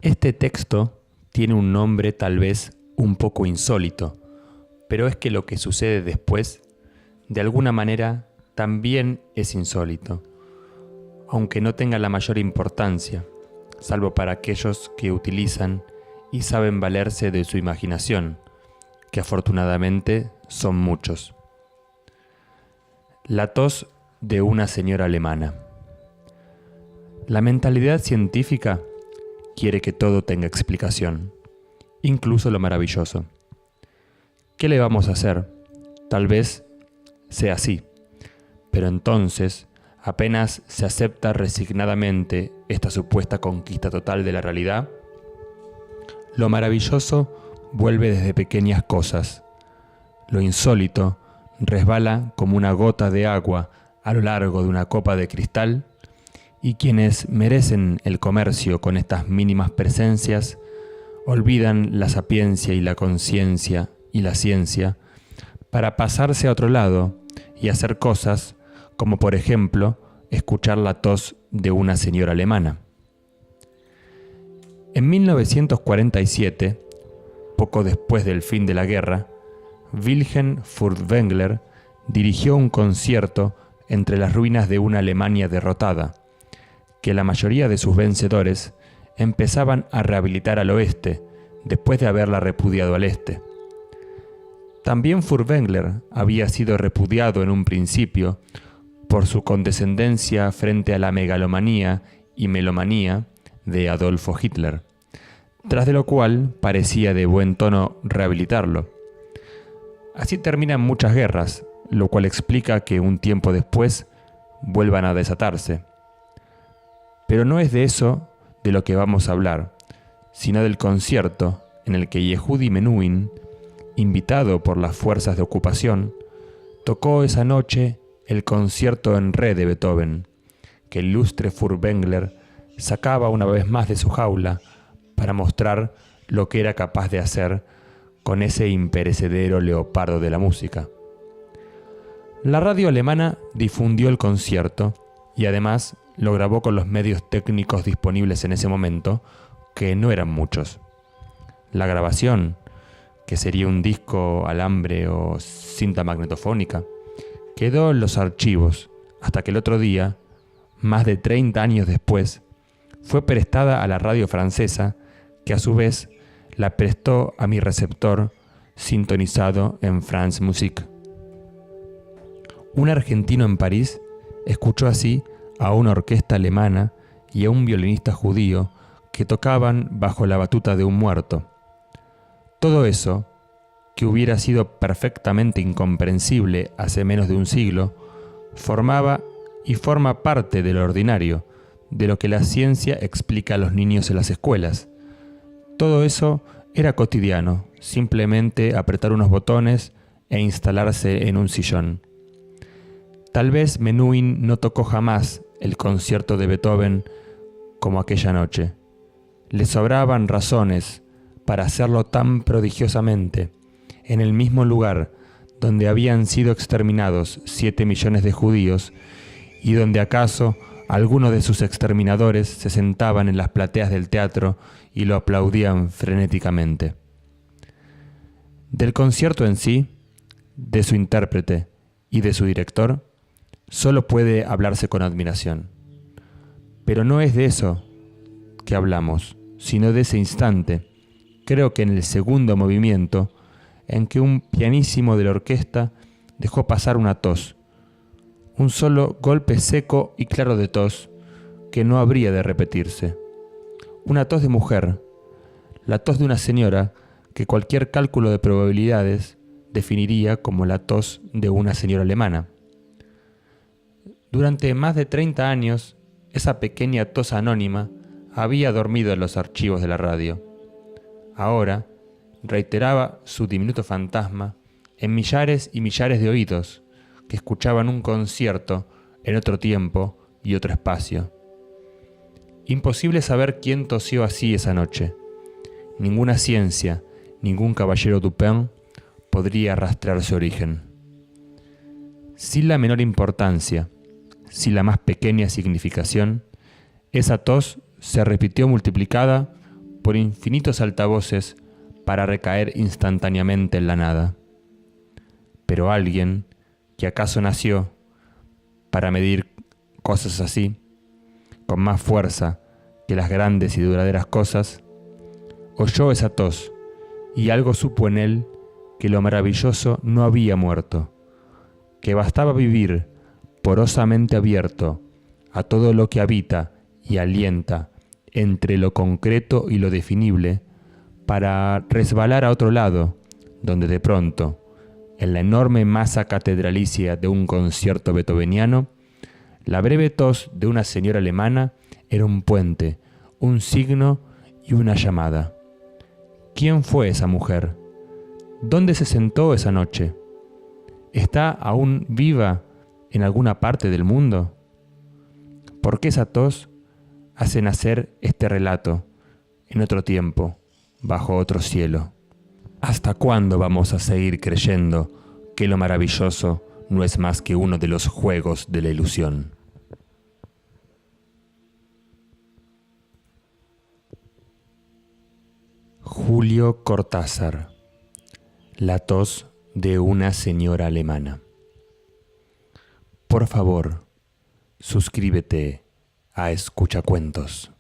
Este texto tiene un nombre tal vez un poco insólito, pero es que lo que sucede después, de alguna manera, también es insólito, aunque no tenga la mayor importancia, salvo para aquellos que utilizan y saben valerse de su imaginación, que afortunadamente son muchos. La tos de una señora alemana. La mentalidad científica quiere que todo tenga explicación, incluso lo maravilloso. ¿Qué le vamos a hacer? Tal vez sea así, pero entonces apenas se acepta resignadamente esta supuesta conquista total de la realidad, lo maravilloso vuelve desde pequeñas cosas. Lo insólito resbala como una gota de agua a lo largo de una copa de cristal, y quienes merecen el comercio con estas mínimas presencias olvidan la sapiencia y la conciencia y la ciencia para pasarse a otro lado y hacer cosas como, por ejemplo, escuchar la tos de una señora alemana. En 1947, poco después del fin de la guerra, Wilhelm Furtwängler dirigió un concierto entre las ruinas de una Alemania derrotada, que la mayoría de sus vencedores empezaban a rehabilitar al oeste, después de haberla repudiado al este. También Furtwängler había sido repudiado en un principio por su condescendencia frente a la megalomanía y melomanía de Adolfo Hitler, tras de lo cual parecía de buen tono rehabilitarlo. Así terminan muchas guerras, lo cual explica que un tiempo después vuelvan a desatarse. Pero no es de eso de lo que vamos a hablar, sino del concierto en el que Yehudi Menuhin, invitado por las fuerzas de ocupación, tocó esa noche el concierto en re de Beethoven, que el ilustre Furtwängler sacaba una vez más de su jaula para mostrar lo que era capaz de hacer con ese imperecedero leopardo de la música. La radio alemana difundió el concierto y además lo grabó con los medios técnicos disponibles en ese momento, que no eran muchos. La grabación, que sería un disco, alambre o cinta magnetofónica, quedó en los archivos hasta que el otro día, más de 30 años después, fue prestada a la radio francesa, que a su vez la prestó a mi receptor sintonizado en France Musique. Un argentino en París escuchó así a una orquesta alemana y a un violinista judío que tocaban bajo la batuta de un muerto. Todo eso, que hubiera sido perfectamente incomprensible hace menos de un siglo, formaba y forma parte de lo ordinario, de lo que la ciencia explica a los niños en las escuelas. Todo eso era cotidiano, simplemente apretar unos botones e instalarse en un sillón. Tal vez Menuhin no tocó jamás el concierto de Beethoven como aquella noche. Le sobraban razones para hacerlo tan prodigiosamente, en el mismo lugar donde habían sido exterminados 7 millones de judíos y donde acaso algunos de sus exterminadores se sentaban en las plateas del teatro y lo aplaudían frenéticamente. Del concierto en sí, de su intérprete y de su director, solo puede hablarse con admiración. Pero no es de eso que hablamos, sino de ese instante, creo que en el segundo movimiento, en que un pianísimo de la orquesta dejó pasar una tos, un solo golpe seco y claro de tos que no habría de repetirse. Una tos de mujer, la tos de una señora que cualquier cálculo de probabilidades definiría como la tos de una señora alemana. Durante más de 30 años, esa pequeña tos anónima había dormido en los archivos de la radio. Ahora, reiteraba su diminuto fantasma en millares y millares de oídos que escuchaban un concierto en otro tiempo y otro espacio. Imposible saber quién tosió así esa noche. Ninguna ciencia, ningún caballero Dupin podría rastrear su origen. Sin la menor importancia, sin la más pequeña significación, esa tos se repitió multiplicada por infinitos altavoces para recaer instantáneamente en la nada. Pero alguien, que acaso nació para medir cosas así, con más fuerza que las grandes y duraderas cosas, oyó esa tos y algo supo en él que lo maravilloso no había muerto, que bastaba vivir porosamente abierto a todo lo que habita y alienta entre lo concreto y lo definible para resbalar a otro lado, donde de pronto, en la enorme masa catedralicia de un concierto beethoveniano, la breve tos de una señora alemana era un puente, un signo y una llamada. ¿Quién fue esa mujer? ¿Dónde se sentó esa noche? ¿Está aún viva en alguna parte del mundo? ¿Por qué esa tos hace nacer este relato en otro tiempo, bajo otro cielo? ¿Hasta cuándo vamos a seguir creyendo que lo maravilloso no es más que uno de los juegos de la ilusión? Julio Cortázar. La tos de una señora alemana. Por favor, suscríbete a Escuchacuentos.